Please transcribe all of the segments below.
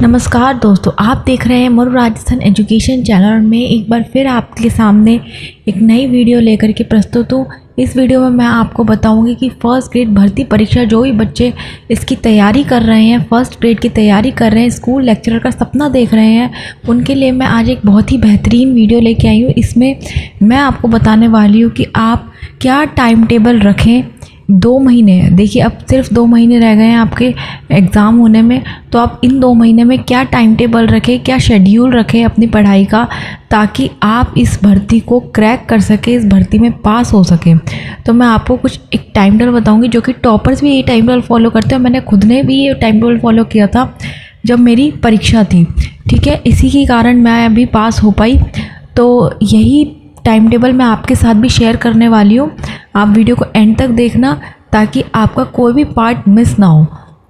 नमस्कार दोस्तों, आप देख रहे हैं मरु राजस्थान एजुकेशन चैनल में एक बार फिर आपके सामने एक नई वीडियो लेकर के प्रस्तुत हूँ। इस वीडियो में मैं आपको बताऊंगी कि फर्स्ट ग्रेड भर्ती परीक्षा जो भी बच्चे इसकी तैयारी कर रहे हैं, फर्स्ट ग्रेड की तैयारी कर रहे हैं, स्कूल लेक्चरर का सपना देख रहे हैं, उनके लिए मैं आज एक बहुत ही बेहतरीन वीडियो लेके आई हूँ। इसमें मैं आपको बताने वाली हूँ कि आप क्या टाइम टेबल रखें। 2 महीने, देखिए अब सिर्फ 2 महीने रह गए हैं आपके एग्ज़ाम होने में, तो आप इन 2 महीने में क्या टाइम टेबल रखें, क्या शेड्यूल रखें अपनी पढ़ाई का, ताकि आप इस भर्ती को क्रैक कर सकें, इस भर्ती में पास हो सकें। तो मैं आपको कुछ एक टाइम टेबल बताऊंगी जो कि टॉपर्स भी ये टाइम टेबल फॉलो करते हैं। मैंने खुद ने भी ये टाइम टेबल फॉलो किया था जब मेरी परीक्षा थी, ठीक है। इसी के कारण मैं अभी पास हो पाई। तो यही टाइम टेबल मैं आपके साथ भी शेयर करने वाली हूँ। आप वीडियो को एंड तक देखना ताकि आपका कोई भी पार्ट मिस ना हो।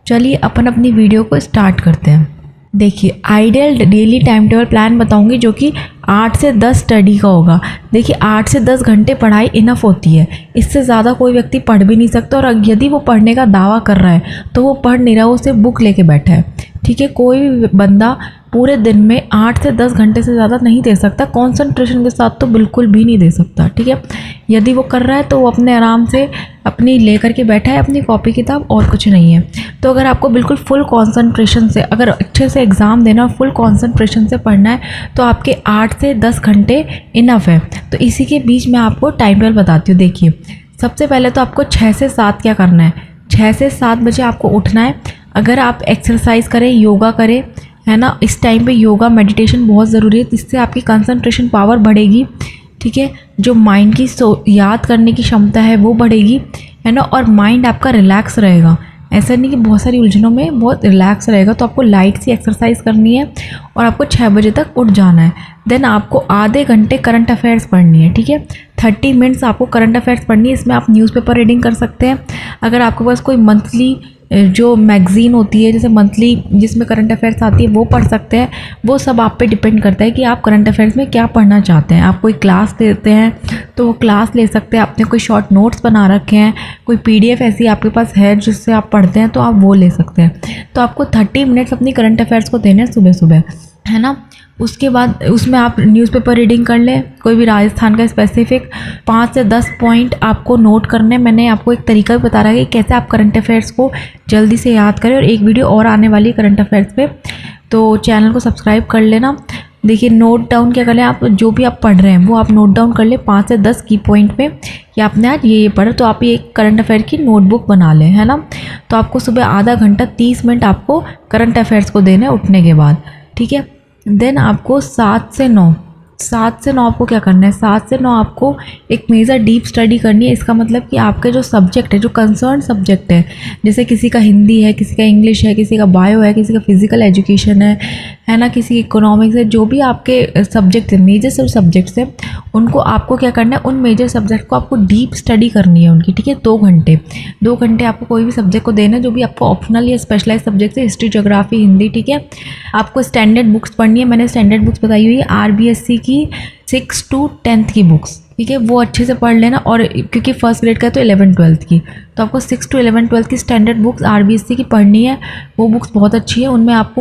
चलिए अपन अपनी वीडियो को स्टार्ट करते हैं। देखिए, ideal daily time table plan बताऊंगी जो कि 8 से 10 स्टडी का होगा। देखिए 8 से 10 घंटे पढ़ाई इनफ होती है, इससे ज़्यादा कोई व्यक्ति पढ़ भी नहीं सकता। और यदि वो पढ़ने का दावा कर रहा है तो वो पढ़ नहीं रहा, वो सिर्फ बुक लेके बैठा है, ठीक है। कोई भी बंदा पूरे दिन में 8 से 10 घंटे से ज़्यादा नहीं दे सकता, कॉन्सेंट्रेशन के साथ तो बिल्कुल भी नहीं दे सकता, ठीक है। यदि वो कर रहा है तो वो अपने आराम से अपनी लेकर के बैठा है अपनी कॉपी किताब, और कुछ नहीं है। तो अगर आपको बिल्कुल फुल कॉन्सेंट्रेशन से, अगर अच्छे से एग्ज़ाम देना और फुल कॉन्सेंट्रेशन से पढ़ना है तो आपके 8 से 10 घंटे इनफ है। तो इसी के बीच मैं आपको टाइम टेबल बताती हूँ। देखिए, सबसे पहले तो आपको 6 से 7 क्या करना है। 6 से 7 बजे आपको उठना है। अगर आप एक्सरसाइज करें, योगा करें, है ना, इस टाइम पे योगा मेडिटेशन बहुत ज़रूरी है। इससे आपकी कंसंट्रेशन पावर बढ़ेगी, ठीक है। जो माइंड की याद करने की क्षमता है वो बढ़ेगी, है ना। और माइंड आपका रिलैक्स रहेगा। ऐसा नहीं कि बहुत सारी उलझनों में बहुत रिलैक्स रहेगा। तो आपको लाइट सी एक्सरसाइज करनी है और आपको 6 बजे तक उठ जाना है। देन आपको आधे घंटे करंट अफेयर्स पढ़नी है, ठीक है। 30 मिनट्स आपको करंट अफेयर्स पढ़नी है। इसमें आप न्यूज़पेपर रीडिंग कर सकते हैं। अगर आपके पास कोई मंथली जो मैगज़ीन होती है, जैसे मंथली जिसमें करंट अफेयर्स आती है, वो पढ़ सकते हैं। वो सब आप पे डिपेंड करता है कि आप करंट अफेयर्स में क्या पढ़ना चाहते हैं। आप कोई क्लास लेते हैं तो वो क्लास ले सकते हैं। आपने कोई शॉर्ट नोट्स बना रखे हैं, कोई PDF ऐसी आपके पास है जिससे आप पढ़ते हैं, तो आप वो ले सकते हैं। तो आपको 30 मिनट्स अपनी करंट अफेयर्स को देने हैं सुबह सुबह, है ना। उसके बाद उसमें आप न्यूज़पेपर रीडिंग कर लें, कोई भी राजस्थान का स्पेसिफिक 5 से 10 पॉइंट आपको नोट करने। मैंने आपको एक तरीका भी बता रहा है कि कैसे आप करंट अफेयर्स को जल्दी से याद करें। और एक वीडियो और आने वाली है करंट अफेयर्स पे, तो चैनल को सब्सक्राइब कर लेना। देखिए, नोट डाउन क्या कर लें, आप जो भी आप पढ़ रहे हैं वो आप नोट डाउन कर लें 5 से 10 की पॉइंट पे कि आपने आज ये पढ़ा। तो आप ये करंट अफेयर की नोटबुक बना लें, है ना। तो आपको सुबह आधा घंटा 30 मिनट आपको करंट अफेयर्स को देना है उठने के बाद, ठीक है। देन आपको 7 से 9 आपको क्या करना है। 7 से 9 आपको एक मेजर डीप स्टडी करनी है। इसका मतलब कि आपके जो सब्जेक्ट है, जो कंसर्न सब्जेक्ट है, जैसे किसी का हिंदी है, किसी का इंग्लिश है, किसी का बायो है, किसी का फिजिकल एजुकेशन है ना, किसी इकोनॉमिक्स है, जो भी आपके सब्जेक्ट है, मेजर सब्जेक्ट्स हैं, उनको आपको क्या करना है, उन मेजर सब्जेक्ट को आपको डीप स्टडी करनी है उनकी, ठीक है। 2 घंटे आपको कोई भी सब्जेक्ट को देना है, जो भी आपको ऑप्शनल या स्पेशलाइज सब्जेक्ट है, हिस्ट्री, ज्योग्राफी, हिंदी, ठीक है। आपको स्टैंडर्ड बुक्स पढ़नी है। मैंने स्टैंडर्ड बुक्स बताई हुई है, RBSC की 6 to 10th की बुक्स, ठीक है, वो अच्छे से पढ़ लेना। और क्योंकि फर्स्ट ग्रेड का है तो 11th 12th की, तो आपको 6 to 11th 12th की स्टैंडर्ड बुक्स RBSC की पढ़नी है। वो बुक्स बहुत अच्छी है, उनमें आपको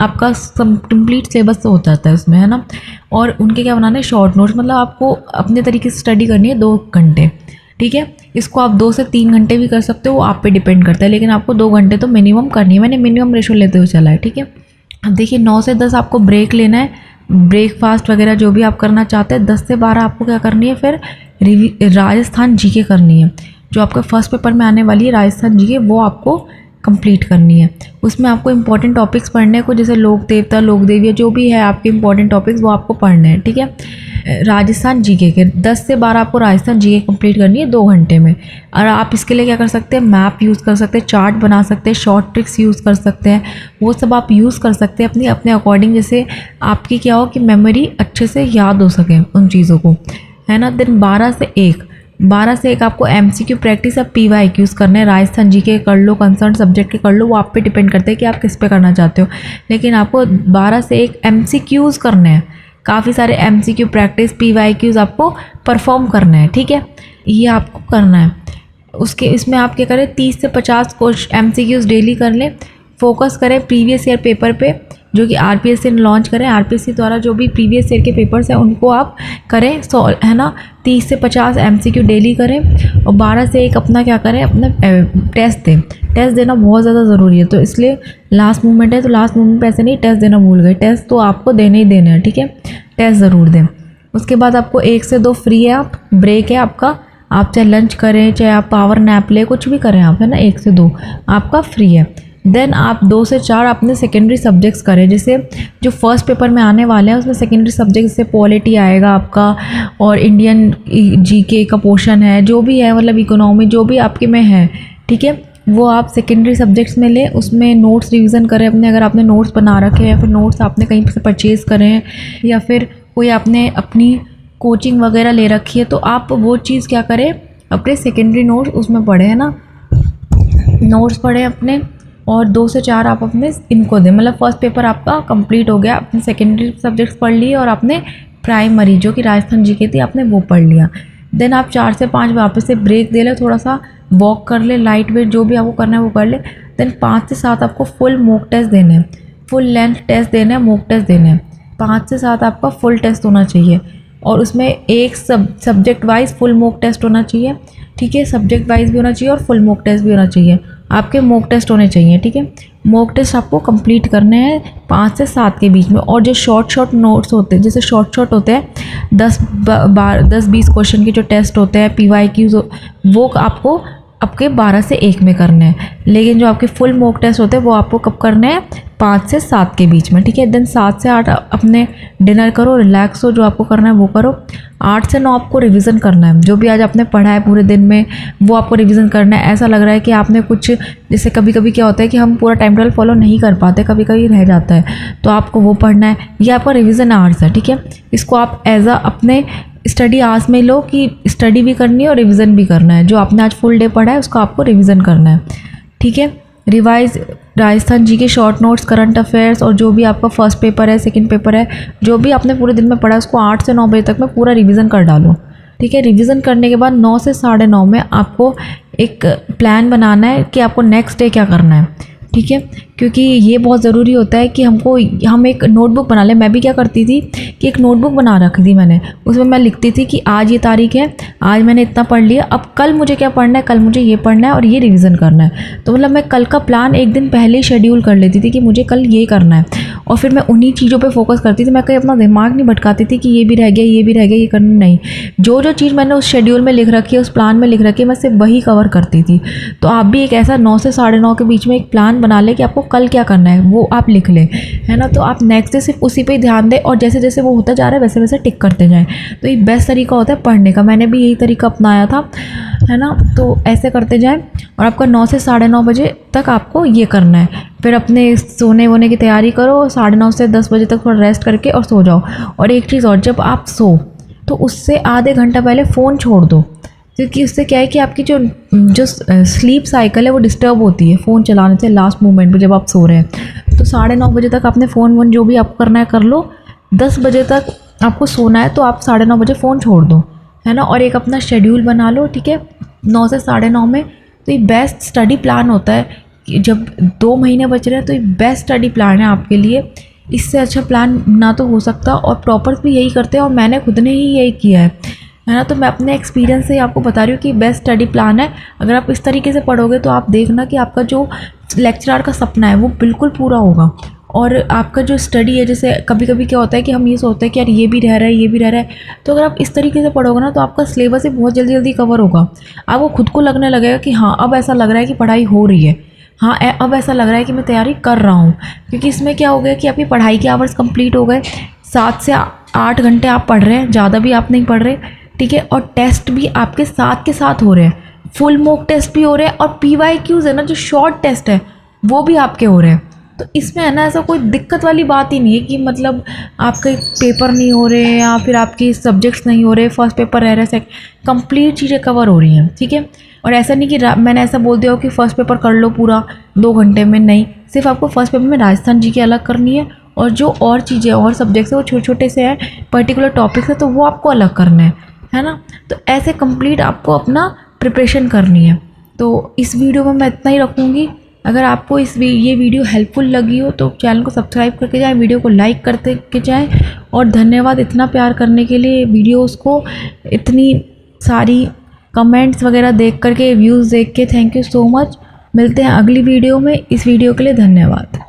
आपका कंप्लीट सिलेबस हो जाता है उसमें, है ना। और उनके क्या बनाना है, शॉर्ट नोट्स, मतलब आपको अपने तरीके से स्टडी करनी है 2 घंटे, ठीक है। इसको आप 2 से 3 घंटे भी कर सकते हो, वो आप पे डिपेंड करता है, लेकिन आपको 2 घंटे तो मिनिमम करनी है। मैंने मिनिमम रेशो लेते हुए चला है, ठीक है। अब देखिए, 9 से 10 आपको ब्रेक लेना है, ब्रेकफास्ट वगैरह जो भी आप करना चाहते हैं। 10 से 12 आपको क्या करनी है, फिर राजस्थान GK करनी है। जो आपका फर्स्ट पेपर में आने वाली है राजस्थान GK, वो आपको कंप्लीट करनी है। उसमें आपको इंपॉर्टेंट टॉपिक्स पढ़ने को, जैसे लोक देवता, लोक देविया, जो भी है आपके इंपॉर्टेंट टॉपिक्स, वो आपको पढ़ने हैं, ठीक है। राजस्थान GK के 10 से 12 आपको राजस्थान GK कंप्लीट करनी है 2 घंटे में। और आप इसके लिए क्या कर सकते हैं, मैप यूज़ कर सकते हैं, चार्ट बना सकते हैं, शॉर्ट ट्रिक्स यूज़ कर सकते हैं। वो सब आप यूज़ कर सकते हैं अपने अकॉर्डिंग, जैसे आपकी क्या हो कि मेमोरी अच्छे से याद हो सके उन चीज़ों को, है ना। देन 12 से 1 आपको MCQ प्रैक्टिस या PYQs करने हैं। राजस्थान GK कर लो, कंसर्न सब्जेक्ट के कर लो, वो आप पे डिपेंड करते हैं कि आप किस पे करना चाहते हो। लेकिन आपको 12 से 1 MCQs करने हैं, काफ़ी सारे MCQ प्रैक्टिस, PYQs आपको परफॉर्म करना है, ठीक है। ये आपको करना है। इसमें आप क्या करें, 30 से 50 MCQs डेली कर लें। फोकस करें प्रीवियस ईयर पेपर पे, जो कि आरपीएससी ने लॉन्च करें। आरपीएससी द्वारा जो भी प्रीवियस ईयर के पेपर्स हैं उनको आप करें, है ना। 30 से 50 एमसीक्यू डेली करें और 12 से 1 अपना क्या करें, अपना टेस्ट दें। टेस्ट देना बहुत ज़्यादा ज़रूरी है, तो इसलिए लास्ट मोमेंट है तो लास्ट मोमेंट पे ऐसे नहीं टेस्ट देना भूल गए, टेस्ट तो आपको देने ही देने हैं, ठीक है। टेस्ट ज़रूर दें। उसके बाद आपको 1 से 2 फ्री है, आप ब्रेक है आपका, आप चाहे लंच करें चाहे आप पावर नैप ले, कुछ भी करें आप, है ना। 1 से 2 आपका फ्री है। देन आप 2 से 4 अपने सेकेंडरी सब्जेक्ट्स करें, जैसे जो फर्स्ट पेपर में आने वाले हैं उसमें सेकेंडरी सब्जेक्ट जैसे पॉलिटी आएगा आपका, और इंडियन जीके का पोर्शन है, जो भी है मतलब इकोनॉमी जो भी आपके में है, ठीक है, वो आप सेकेंडरी सब्जेक्ट्स में लें। उसमें नोट्स रिवीजन करें अपने, अगर आपने नोट्स बना रखे हैं या फिर नोट्स आपने कहीं से परचेज़ करें हैं या फिर कोई आपने अपनी कोचिंग वगैरह ले रखी है, तो आप वो चीज़ क्या करें, अपने सेकेंडरी नोट्स उसमें पढ़ें, है ना। नोट्स पढ़ें अपने, और 2 से 4 आप अपने इनको दें। मतलब फर्स्ट पेपर आपका कंप्लीट हो गया, आपने सेकेंडरी सब्जेक्ट्स पढ़ लिए और आपने प्राइमरी जो कि राजस्थान जीके थी आपने वो पढ़ लिया। देन आप 4 से 5 वापस से ब्रेक दे ले, थोड़ा सा वॉक कर ले, लाइट वेट जो भी आपको करना है वो कर ले। देन 5 से 7 आपको फुल मॉक टेस्ट देने हैं, फुल लेंथ टेस्ट देना है, मॉक टेस्ट देने हैं। 5 से 7 आपका फुल टेस्ट होना चाहिए, और उसमें एक subject wise full mock test होना चाहिए, ठीक है। सब्जेक्ट वाइज भी होना चाहिए और फुल मॉक टेस्ट भी होना चाहिए, आपके मॉक टेस्ट होने चाहिए, ठीक है। मॉक टेस्ट आपको कंप्लीट करने हैं 5 से 7 के बीच में। और जो शॉर्ट नोट्स होते हैं, जैसे शॉर्ट होते हैं 10-20 क्वेश्चन के जो टेस्ट होते हैं PYQs, वो आपको आपके 12 से 1 में करने हैं। लेकिन जो आपके फुल मॉक टेस्ट होते हैं वो आपको कब करने हैं, 5 से 7 के बीच में, ठीक है। देन 7 से 8 अपने डिनर करो, रिलैक्स हो, जो आपको करना है वो करो। 8 से 9 आपको रिवीजन करना है, जो भी आज आपने पढ़ा है पूरे दिन में वो आपको रिवीजन करना है। ऐसा लग रहा है कि आपने कुछ, जैसे कभी कभी क्या होता है कि हम पूरा टाइम टेबल फॉलो नहीं कर पाते, कभी कभी रह जाता है, तो आपको वो पढ़ना है। ये आपका रिवीजन आवर्स है, ठीक है। इसको आप एज अ अपने स्टडी आवर्स में लो कि स्टडी भी करनी है और रिवीजन भी करना है। जो आपने आज फुल डे पढ़ा है उसको आपको रिवीजन करना है, ठीक है। रिवाइज राजस्थान जी के शॉर्ट नोट्स, करंट अफेयर्स, और जो भी आपका फर्स्ट पेपर है, सेकंड पेपर है, जो भी आपने पूरे दिन में पढ़ा है उसको 8 से 9 बजे तक में पूरा रिवीजन कर डालो, ठीक है। रिवीजन करने के बाद 9 से 9:30 में आपको एक प्लान बनाना है कि आपको नेक्स्ट डे क्या करना है, ठीक है। क्योंकि ये बहुत ज़रूरी होता है कि हम एक नोटबुक बना लें। मैं भी क्या करती थी कि एक नोटबुक बना रखी थी मैंने, उसमें मैं लिखती थी कि आज ये तारीख है, आज मैंने इतना पढ़ लिया, अब कल मुझे क्या पढ़ना है, कल मुझे ये पढ़ना है और ये रिवीजन करना है। तो मतलब मैं कल का प्लान एक दिन पहले ही शेड्यूल कर लेती थी कि मुझे कल ये करना है, और फिर मैं उन्हीं चीज़ों पर फोकस करती थी। मैं कहीं अपना दिमाग नहीं भटकाती थी कि ये भी रह गया, ये भी रह गया, ये करना नहीं। जो चीज़ मैंने उस शेड्यूल में लिख रखी है, उस प्लान में लिख रखी है, मैं सिर्फ वही कवर करती थी। तो आप भी एक ऐसा 9 से 9:30 के बीच में एक प्लान बना लें कि आपको कल क्या करना है, वो आप लिख लें, है ना। तो आप नेक्स्ट डे सिर्फ उसी पे ध्यान दें, और जैसे जैसे वो होता जा रहा है वैसे वैसे टिक करते जाएं। तो ये बेस्ट तरीका होता है पढ़ने का। मैंने भी यही तरीका अपनाया था, है ना। तो ऐसे करते जाएं, और आपका 9 से 9:30 बजे तक आपको ये करना है। फिर अपने सोने वोने की तैयारी करो, 9:30 से 10 बजे तक थोड़ा रेस्ट करके और सो जाओ। और एक चीज़ और, जब आप सो तो उससे आधे घंटा पहले फ़ोन छोड़ दो, क्योंकि उससे क्या है कि आपकी जो स्लीप साइकिल है वो डिस्टर्ब होती है फ़ोन चलाने से लास्ट मोमेंट पे जब आप सो रहे हैं। तो 9:30 बजे तक आपने फ़ोन वोन जो भी आपको करना है कर लो। 10 बजे तक आपको सोना है तो आप 9:30 बजे फ़ोन छोड़ दो, है ना। और एक अपना शेड्यूल बना लो, ठीक है, 9 से 9:30 में। तो ये बेस्ट स्टडी प्लान होता है कि जब 2 महीने बच रहे हैं तो ये बेस्ट स्टडी प्लान है आपके लिए। इससे अच्छा प्लान ना तो हो सकता, और प्रॉपर भी यही करते हैं, और मैंने खुद ने ही यही किया है ना। तो मैं अपने एक्सपीरियंस से आपको बता रही हूँ कि बेस्ट स्टडी प्लान है। अगर आप इस तरीके से पढ़ोगे तो आप देखना कि आपका जो लेक्चरर का सपना है वो बिल्कुल पूरा होगा। और आपका जो स्टडी है, जैसे कभी कभी क्या होता है कि हम ये सोचते हैं कि यार ये भी रह रहा है, ये भी रह रहा है, तो अगर आप इस तरीके से पढ़ोगे ना तो आपका सिलेबस ही बहुत जल्दी जल्दी कवर होगा। आपको खुद को लगने लगेगा कि हाँ अब ऐसा लग रहा है कि पढ़ाई हो रही है, हाँ अब ऐसा लग रहा है कि मैं तैयारी कर रहा हूँ। क्योंकि इसमें क्या हो गया कि आपकी पढ़ाई के आवर्स कंप्लीट हो गए, 7 से 8 घंटे आप पढ़ रहे हैं, ज़्यादा भी आप नहीं पढ़ रहे, ठीक है। और टेस्ट भी आपके साथ के साथ हो रहे हैं, फुल मॉक टेस्ट भी हो रहे हैं, और PYQs है ना, जो शॉर्ट टेस्ट है वो भी आपके हो रहे हैं। तो इसमें है ना ऐसा कोई दिक्कत वाली बात ही नहीं है कि मतलब आपके पेपर नहीं हो रहे या फिर आपकी सब्जेक्ट्स नहीं हो रहे, फर्स्ट पेपर रह रहे, कंप्लीट चीज़ें कवर हो रही हैं, ठीक है। और ऐसा नहीं कि मैंने ऐसा बोल दिया हो कि फ़र्स्ट पेपर कर लो पूरा 2 घंटे में, नहीं। सिर्फ आपको फर्स्ट पेपर में राजस्थान जी की अलग करनी है, और जो और चीज़ें और सब्जेक्ट्स है वो छोटे छोटे से हैं, पर्टिकुलर टॉपिक्स है तो वो आपको अलग करना है ना। तो ऐसे कंप्लीट आपको अपना प्रिपरेशन करनी है। तो इस वीडियो में मैं इतना ही रखूँगी। अगर आपको ये वीडियो हेल्पफुल लगी हो तो चैनल को सब्सक्राइब करके जाएं, वीडियो को लाइक करते के जाएं। और धन्यवाद इतना प्यार करने के लिए, वीडियोस को इतनी सारी कमेंट्स वगैरह देख करके, व्यूज़ देख के। Thank you so much. मिलते हैं अगली वीडियो में। इस वीडियो के लिए धन्यवाद।